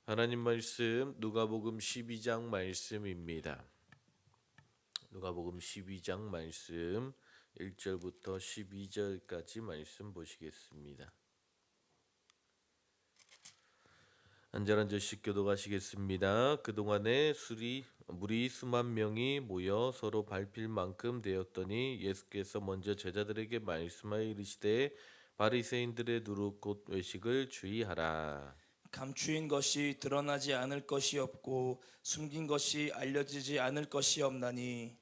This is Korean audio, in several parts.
하나님 말씀 누가복음 12장 말씀입니다. 누가복음 12장 말씀 1절부터 12절까지 말씀 보시겠습니다. 한절한절씩 교독하시겠습니다. 그동안에 무리 수만 명이 모여 서로 밟힐 만큼 되었더니 예수께서 먼저 제자들에게 말씀하여 이르시되 바리새인들의 누룩 곧 외식을 주의하라. 감추인 것이 드러나지 않을 것이 없고 숨긴 것이 알려지지 않을 것이 없나니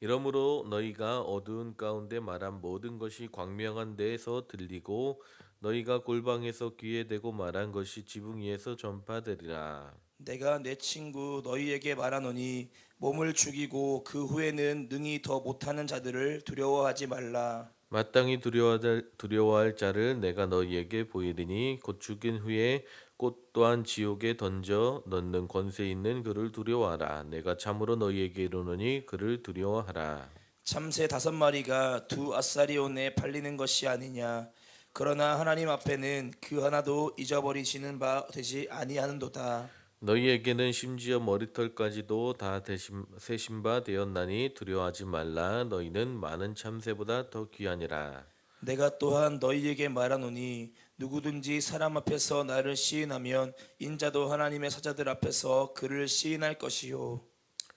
이러므로 너희가 어두운 가운데 말한 모든 것이 광명한 데에서 들리고 너희가 골방에서 귀에 대고 말한 것이 지붕 위에서 전파되리라. 내가 내 친구 너희에게 말하노니 몸을 죽이고 그 후에는 능히 더 못하는 자들을 두려워하지 말라. 마땅히 두려워할 자를 내가 너희에게 보이리니 곧 죽인 후에 꽃 또한 지옥에 던져 넣는 권세 있는 그를 두려워하라. 내가 참으로 너희에게 이르노니 그를 두려워하라. 참새 5마리가 두 아사리온에 팔리는 것이 아니냐. 그러나 하나님 앞에는 그 하나도 잊어버리시는 바 되지 아니하는도다. 너희에게는 심지어 머리털까지도 다 세신 바 되었나니 두려워하지 말라. 너희는 많은 참새보다 더 귀하니라. 내가 또한 너희에게 말하노니 누구든지 사람 앞에서 나를 시인하면 인자도 하나님의 사자들 앞에서 그를 시인할 것이요.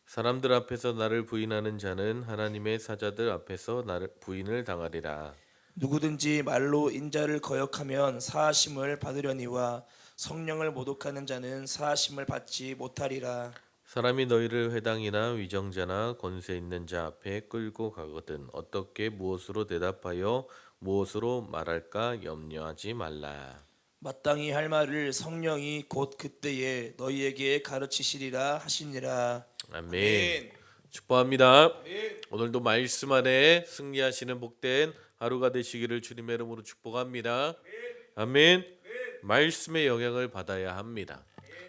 사람들 앞에서 나를 부인하는 자는 하나님의 사자들 앞에서 나를 부인을 당하리라. 누구든지 말로 인자를 거역하면 사하심을 받으려니와 성령을 모독하는 자는 사하심을 받지 못하리라. 사람이 너희를 회당이나 위정자나 권세 있는 자 앞에 끌고 가거든 어떻게 무엇으로 대답하여 무엇으로 말할까 염려하지 말라. 마땅히 할 말을 성령이 곧 그때에 너희에게 가르치시리라 하시니라. 아멘. 아멘. 축복합니다. 아멘. 오늘도 말씀 안에 승리하시는 복된 하루가 되시기를 주님의 이름으로 축복합니다. 아멘. 말씀의 영향을 받아야 합니다.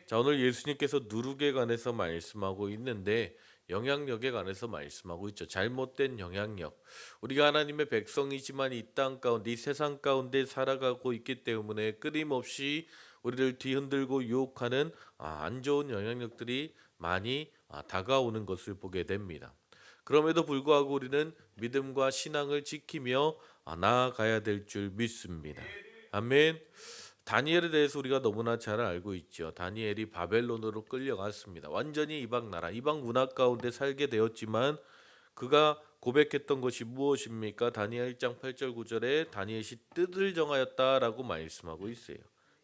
자, 오늘 예수님께서 누룩에 관해서 말씀하고 있는데 영향력에 관해서 말씀하고 있죠. 잘못된 영향력. 우리가 하나님의 백성이지만 이 땅 가운데 이 세상 가운데 살아가고 있기 때문에 끊임없이 우리를 뒤흔들고 유혹하는 안 좋은 영향력들이 많이 다가오는 것을 보게 됩니다. 그럼에도 불구하고 우리는 믿음과 신앙을 지키며 나아가야 될 줄 믿습니다. 아멘. 다니엘에 대해서 우리가 너무나 잘 알고 있죠. 다니엘이 바벨론으로 끌려갔습니다. 완전히 이방 나라, 이방 문화 가운데 살게 되었지만 그가 고백했던 것이 무엇입니까? 다니엘 1장 8절 9절에 다니엘이 뜻을 정하였다라고 말씀하고 있어요.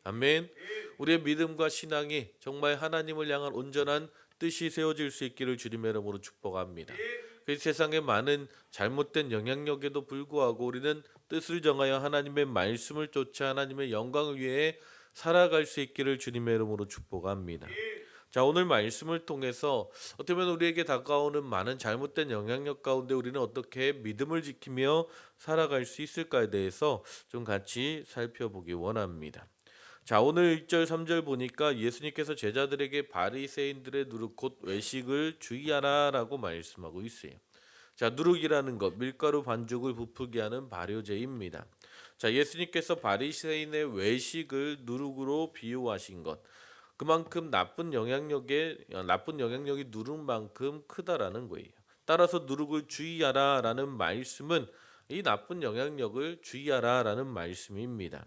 아멘. 우리의 믿음과 신앙이 정말 하나님을 향한 온전한 뜻이 세워질 수 있기를 주님의 이름으로 축복합니다. 그 세상에 많은 잘못된 영향력에도 불구하고 우리는 뜻을 정하여 하나님의 말씀을 쫓아 하나님의 영광을 위해 살아갈 수 있기를 주님의 이름으로 축복합니다. 자, 오늘 말씀을 통해서 어떻게 보면 우리에게 다가오는 많은 잘못된 영향력 가운데 우리는 어떻게 믿음을 지키며 살아갈 수 있을까에 대해서 좀 같이 살펴보기 원합니다. 자, 오늘 1절 3절 보니까 예수님께서 제자들에게 바리새인들의 누룩 곧 외식을 주의하라라고 말씀하고 있어요. 자, 누룩이라는 것, 밀가루 반죽을 부풀게 하는 발효제입니다. 자, 예수님께서 바리새인의 외식을 누룩으로 비유하신 것, 그만큼 나쁜 영향력이 누룩만큼 크다라는 거예요. 따라서 누룩을 주의하라라는 말씀은 이 나쁜 영향력을 주의하라라는 말씀입니다.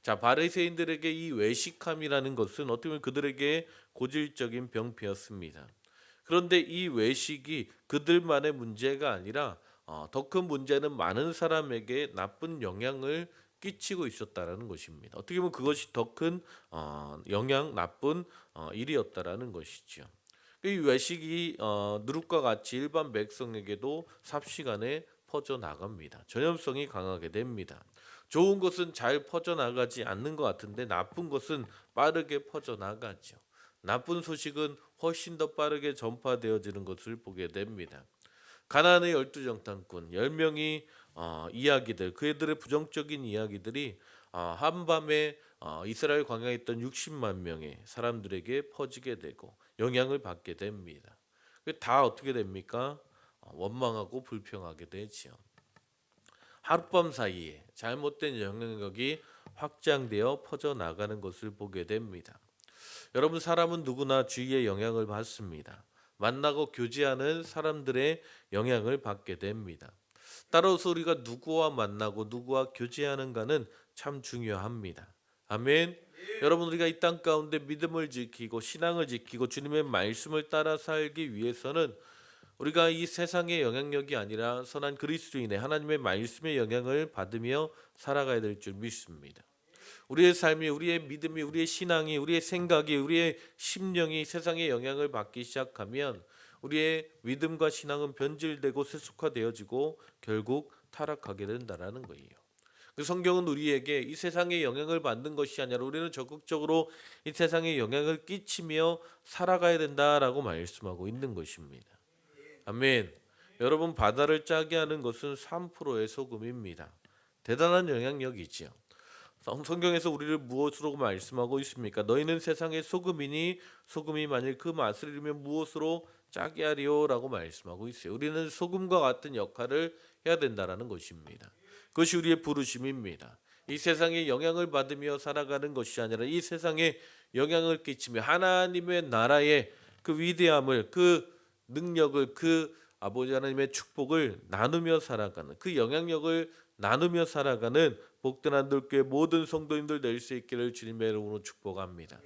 자, 바리새인들에게 이 외식함이라는 것은 어떻게 보면 그들에게 고질적인 병폐였습니다. 그런데 이 외식이 그들만의 문제가 아니라 더 큰 문제는 많은 사람에게 나쁜 영향을 끼치고 있었다라는 것입니다. 어떻게 보면 그것이 더 큰 나쁜 일이었다라는 것이죠. 이 외식이 누룩과 같이 일반 백성에게도 삽시간에 퍼져 나갑니다. 전염성이 강하게 됩니다. 좋은 것은 잘 퍼져 나가지 않는 것 같은데 나쁜 것은 빠르게 퍼져 나가죠. 나쁜 소식은 훨씬 더 빠르게 전파되어지는 것을 보게 됩니다. 가나안의 12정탐꾼 10명이 이야기들 그들의 부정적인 이야기들이 한밤에 이스라엘 광야에 있던 60만 명의 사람들에게 퍼지게 되고 영향을 받게 됩니다. 다 어떻게 됩니까? 원망하고 불평하게 되지요. 하룻밤 사이에 잘못된 영향력이 확장되어 퍼져나가는 것을 보게 됩니다. 여러분, 사람은 누구나 주위의 영향을 받습니다. 만나고 교제하는 사람들의 영향을 받게 됩니다. 따라서 우리가 누구와 만나고 누구와 교제하는가는 참 중요합니다. 아멘. 여러분, 우리가 이 땅 가운데 믿음을 지키고 신앙을 지키고 주님의 말씀을 따라 살기 위해서는 우리가 이 세상의 영향력이 아니라 선한 그리스도인의 하나님의 말씀의 영향을 받으며 살아가야 될 줄 믿습니다. 우리의 삶이, 우리의 믿음이, 우리의 신앙이, 우리의 생각이, 우리의 심령이 세상의 영향을 받기 시작하면 우리의 믿음과 신앙은 변질되고 세속화되어지고 결국 타락하게 된다라는 거예요. 그 성경은 우리에게 이 세상의 영향을 받는 것이 아니라 우리는 적극적으로 이 세상에 영향을 끼치며 살아가야 된다라고 말씀하고 있는 것입니다. 아멘. 여러분, 바다를 짜게 하는 것은 3%의 소금입니다. 대단한 영향력이지요. 성경에서 우리를 무엇으로 말씀하고 있습니까? 너희는 세상의 소금이니 소금이 만일 그 맛을 잃으면 무엇으로 짜게 하리요라고 말씀하고 있어요. 우리는 소금과 같은 역할을 해야 된다라는 것입니다. 그것이 우리의 부르심입니다. 이 세상에 영향을 받으며 살아가는 것이 아니라 이 세상에 영향을 끼치며 하나님의 나라의 그 위대함을, 그 능력을, 그 아버지 하나님의 축복을 나누며 살아가는, 그 영향력을 나누며 살아가는 복된 한들교회 모든 성도님들 될 수 있기를 주님의 이름으로 축복합니다.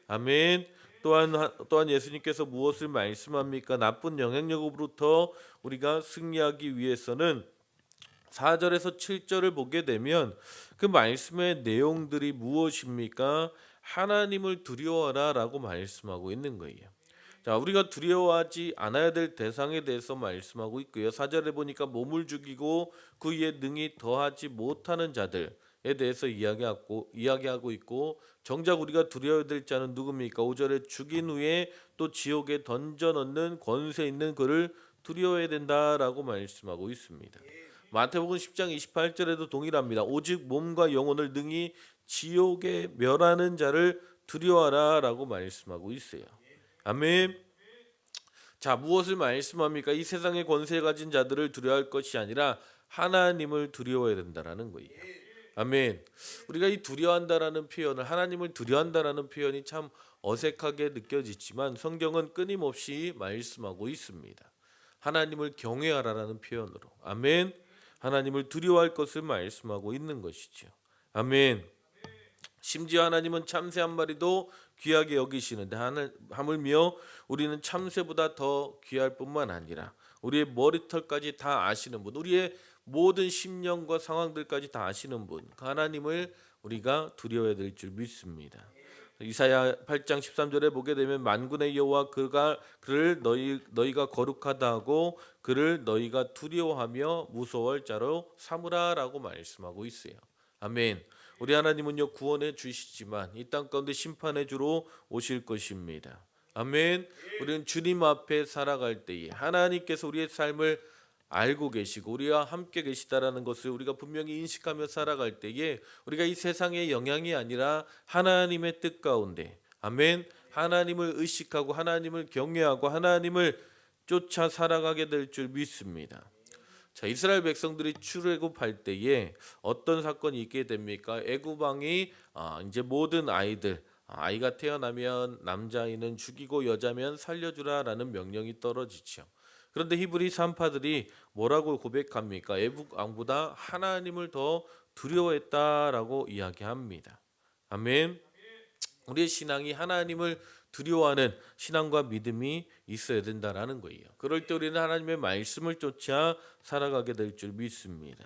아멘. 또한 예수님께서 무엇을 말씀합니까? 나쁜 영향력으로부터 우리가 승리하기 위해서는 4절에서 7절을 보게 되면 그 말씀의 내용들이 무엇입니까? 하나님을 두려워하라라고 말씀하고 있는 거예요. 자, 우리가 두려워하지 않아야 될 대상에 대해서 말씀하고 있고요. 4절에 보니까 몸을 죽이고 그 위에 능히 더하지 못하는 자들에 대해서 이야기하고 있고, 정작 우리가 두려워야 될 자는 누굽니까? 5절에 죽인 후에 또 지옥에 던져 넣는 권세 있는 그를 두려워해야 된다라고 말씀하고 있습니다. 마태복음 10장 28절에도 동일합니다. 오직 몸과 영혼을 능히 지옥에 멸하는 자를 두려워하라라고 말씀하고 있어요. 아멘. 자, 무엇을 말씀합니까? 이 세상의 권세 가진 자들을 두려워할 것이 아니라 하나님을 두려워해야 된다라는 거예요. 아멘. 우리가 이 두려워한다라는 표현을, 하나님을 두려워한다라는 표현이 참 어색하게 느껴지지만 성경은 끊임없이 말씀하고 있습니다. 하나님을 경외하라라는 표현으로. 아멘. 하나님을 두려워할 것을 말씀하고 있는 것이죠. 아멘. 심지어 하나님은 참새 한 마리도 귀하게 여기시는데 하물며 우리는 참새보다 더 귀할 뿐만 아니라 우리의 머리털까지 다 아시는 분, 우리의 모든 심령과 상황들까지 다 아시는 분, 그 하나님을 우리가 두려워해야 될 줄 믿습니다. 이사야 8장 13절에 보게 되면 만군의 여호와 그를 너희가 거룩하다 하고 그를 너희가 두려워하며 무서워할 자로 삼으라라고 말씀하고 있어요. 아멘. 우리 하나님은요, 구원해 주시지만 이 땅 가운데 심판해 주러 오실 것입니다. 아멘. 우리는 주님 앞에 살아갈 때에 하나님께서 우리의 삶을 알고 계시고 우리와 함께 계시다라는 것을 우리가 분명히 인식하며 살아갈 때에 우리가 이 세상의 영향이 아니라 하나님의 뜻 가운데, 아멘, 하나님을 의식하고 하나님을 경외하고 하나님을 쫓아 살아가게 될 줄 믿습니다. 자, 이스라엘 백성들이 출애굽할 때에 어떤 사건이 있게 됩니까? 애굽 왕이 이제 모든 아이가 태어나면 남자아이는 죽이고 여자면 살려주라라는 명령이 떨어지죠. 그런데 히브리 산파들이 뭐라고 고백합니까? 애굽 왕보다 하나님을 더 두려워했다라고 이야기합니다. 아멘. 우리의 신앙이 하나님을 두려워하는 신앙과 믿음이 있어야 된다라는 거예요. 그럴 때 우리는 하나님의 말씀을 쫓아 살아가게 될 줄 믿습니다.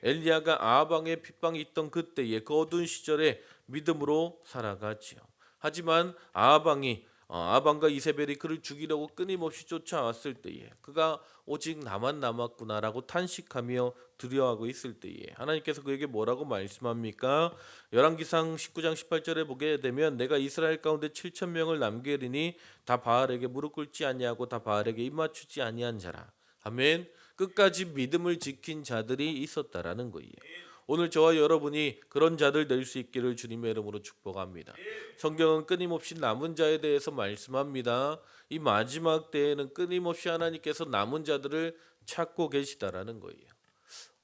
엘리야가 아합 왕의 핍박이 있던 그때에 그 어두운 시절에 믿음으로 살아가지요. 하지만 아합 왕과 이세벨이 그를 죽이려고 끊임없이 쫓아왔을 때에 그가 오직 나만 남았구나라고 탄식하며 두려워하고 있을 때에 하나님께서 그에게 뭐라고 말씀합니까? 열왕기상 19장 18절에 보게 되면 내가 이스라엘 가운데 7천 명을 남기리니 다 바알에게 무릎 꿇지 아니하고 다 바알에게 입 맞추지 아니한 자라. 아멘. 끝까지 믿음을 지킨 자들이 있었다라는 거예요. 오늘 저와 여러분이 그런 자들 될 수 있기를 주님의 이름으로 축복합니다. 성경은 끊임없이 남은 자에 대해서 말씀합니다. 이 마지막 때에는 끊임없이 하나님께서 남은 자들을 찾고 계시다라는 거예요.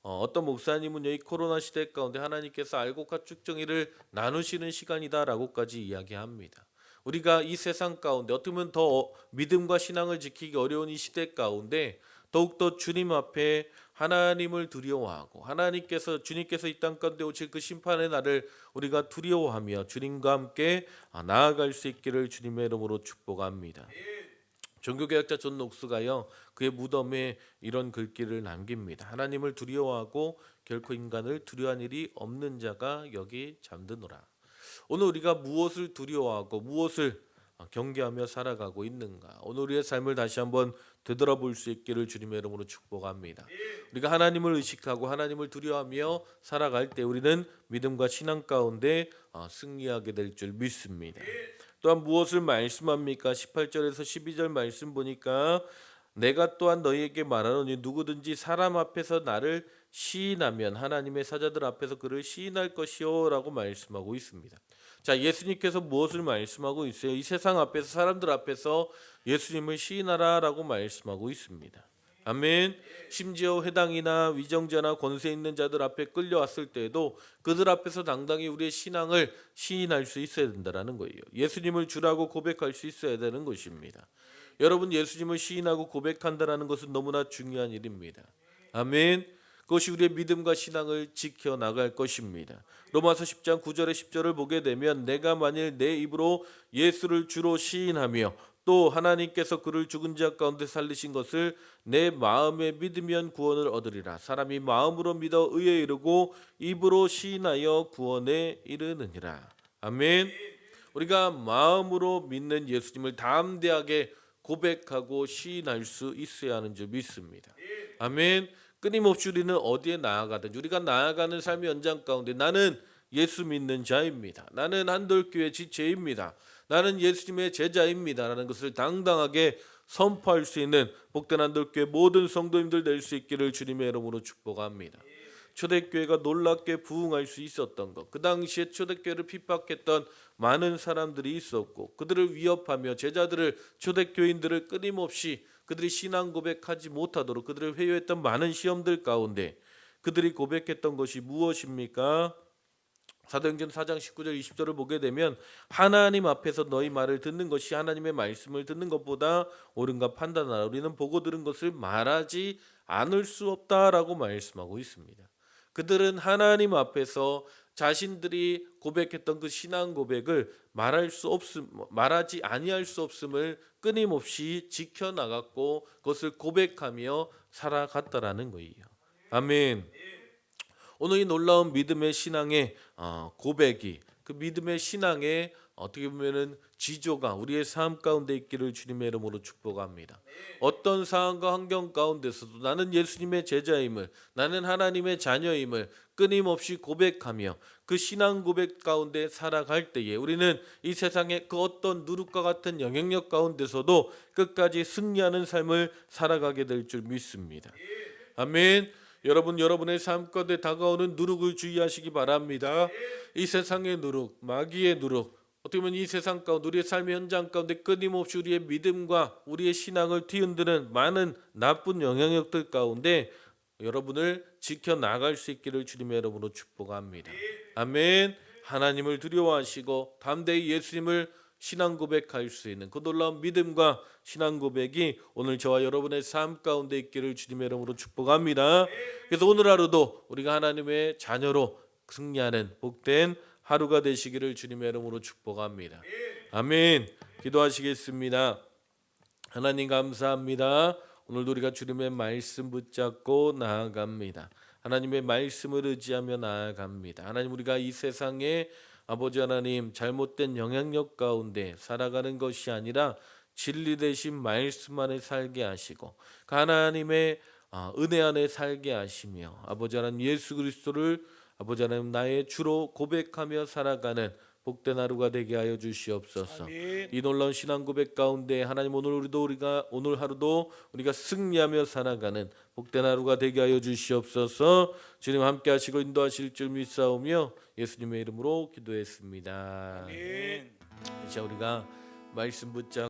어떤 목사님은요, 이 코로나 시대 가운데 하나님께서 알곡과 쭉정이를 나누시는 시간이다라고까지 이야기합니다. 우리가 이 세상 가운데 어떻게 보면 더 믿음과 신앙을 지키기 어려운 이 시대 가운데 더욱더 주님 앞에 하나님을 두려워하고 주님께서 이 땅 가운데 오실 그 심판의 날을 우리가 두려워하며 주님과 함께 나아갈 수 있기를 주님의 이름으로 축복합니다. 종교개혁자 존 녹스가요 그의 무덤에 이런 글귀를 남깁니다. 하나님을 두려워하고 결코 인간을 두려워한 일이 없는 자가 여기 잠드노라. 오늘 우리가 무엇을 두려워하고 무엇을 경계하며 살아가고 있는가? 오늘 우리의 삶을 다시 한번 되돌아볼 수 있기를 주님의 이름으로 축복합니다. 우리가 하나님을 의식하고 하나님을 두려워하며 살아갈 때 우리는 믿음과 신앙 가운데 승리하게 될 줄 믿습니다. 또한 무엇을 말씀합니까? 18절에서 12절 말씀 보니까 내가 또한 너희에게 말하노니 누구든지 사람 앞에서 나를 시인하면 하나님의 사자들 앞에서 그를 시인할 것이요 라고 말씀하고 있습니다. 자, 예수님께서 무엇을 말씀하고 있어요? 이 세상 앞에서 사람들 앞에서 예수님을 시인하라 라고 말씀하고 있습니다. 아멘. 심지어 회당이나 위정자나 권세 있는 자들 앞에 끌려왔을 때에도 그들 앞에서 당당히 우리의 신앙을 시인할 수 있어야 된다는 거예요. 예수님을 주라고 고백할 수 있어야 되는 것입니다. 여러분, 예수님을 시인하고 고백한다는 것은 너무나 중요한 일입니다. 아멘. 그것이 우리의 믿음과 신앙을 지켜나갈 것입니다. 로마서 10장 9절에 10절을 보게 되면 내가 만일 내 입으로 예수를 주로 시인하며 또 하나님께서 그를 죽은 자 가운데 살리신 것을 내 마음에 믿으면 구원을 얻으리라. 사람이 마음으로 믿어 의에 이르고 입으로 시인하여 구원에 이르느니라. 아멘. 우리가 마음으로 믿는 예수님을 담대하게 고백하고 시인할 수 있어야 하는 줄 믿습니다. 아멘. 끊임없이 우리는 어디에 나아가든지 우리가 나아가는 삶의 연장 가운데 나는 예수 믿는 자입니다. 나는 한돌교회 지체입니다. 나는 예수님의 제자입니다. 라는 것을 당당하게 선포할 수 있는 복된 한돌교회 모든 성도님들 될 수 있기를 주님의 이름으로 축복합니다. 초대교회가 놀랍게 부흥할 수 있었던 것, 그 당시에 초대교회를 핍박했던 많은 사람들이 있었고 그들을 위협하며 제자들을 초대교인들을 끊임없이 그들이 신앙 고백하지 못하도록 그들을 회유했던 많은 시험들 가운데 그들이 고백했던 것이 무엇입니까? 사도행전 4장 19절 20절을 보게 되면 하나님 앞에서 너희 말을 듣는 것이 하나님의 말씀을 듣는 것보다 옳은가 판단하라. 우리는 보고 들은 것을 말하지 않을 수 없다라고 말씀하고 있습니다. 그들은 하나님 앞에서 자신들이 고백했던 그 신앙 고백을 말하지 아니할 수 없음을 끊임없이 지켜나갔고 그것을 고백하며 살아갔다라는 거예요. 아멘. 오늘 이 놀라운 믿음의 신앙의 고백이 그 믿음의 신앙의 어떻게 보면은 지조가 우리의 삶 가운데 있기를 주님의 이름으로 축복합니다. 어떤 상황과 환경 가운데서도 나는 예수님의 제자임을, 나는 하나님의 자녀임을 끊임없이 고백하며 그 신앙 고백 가운데 살아갈 때에 우리는 이 세상의 그 어떤 누룩과 같은 영향력 가운데서도 끝까지 승리하는 삶을 살아가게 될 줄 믿습니다. 아멘. 여러분의 삶 가운데 다가오는 누룩을 주의하시기 바랍니다. 이 세상의 누룩, 마귀의 누룩, 어떻게 보면 이 세상 가운데 우리의 삶의 현장 가운데 끊임없이 우리의 믿음과 우리의 신앙을 뒤흔드는 많은 나쁜 영향력들 가운데 여러분을 지켜나갈 수 있기를 주님의 이름으로 축복합니다. 아멘. 하나님을 두려워하시고 담대히 예수님을 신앙 고백할 수 있는 그 놀라운 믿음과 신앙 고백이 오늘 저와 여러분의 삶 가운데 있기를 주님의 이름으로 축복합니다. 그래서 오늘 하루도 우리가 하나님의 자녀로 승리하는 복된 하루가 되시기를 주님의 이름으로 축복합니다. 아멘. 기도하시겠습니다. 하나님 감사합니다. 오늘도 우리가 주님의 말씀 붙잡고 나아갑니다. 하나님의 말씀을 의지하며 나아갑니다. 하나님, 우리가 이 세상에 아버지 하나님 잘못된 영향력 가운데 살아가는 것이 아니라 진리 되신 말씀 안에 살게 하시고 하나님의 은혜 안에 살게 하시며 아버지 하나님 예수 그리스도를 아버지 하나님 나의 주로 고백하며 살아가는 복된 하루가 되게 하여 주시옵소서. 아멘. 이 놀라운 신앙 고백 가운데 하나님 오늘 하루도 우리가 승리하며 살아가는 복된 하루가 되게 하여 주시옵소서. 주님 함께 하시고 인도하실 줄 믿사오며 예수님의 이름으로 기도했습니다. 아멘. 이제 우리가 말씀 붙잡고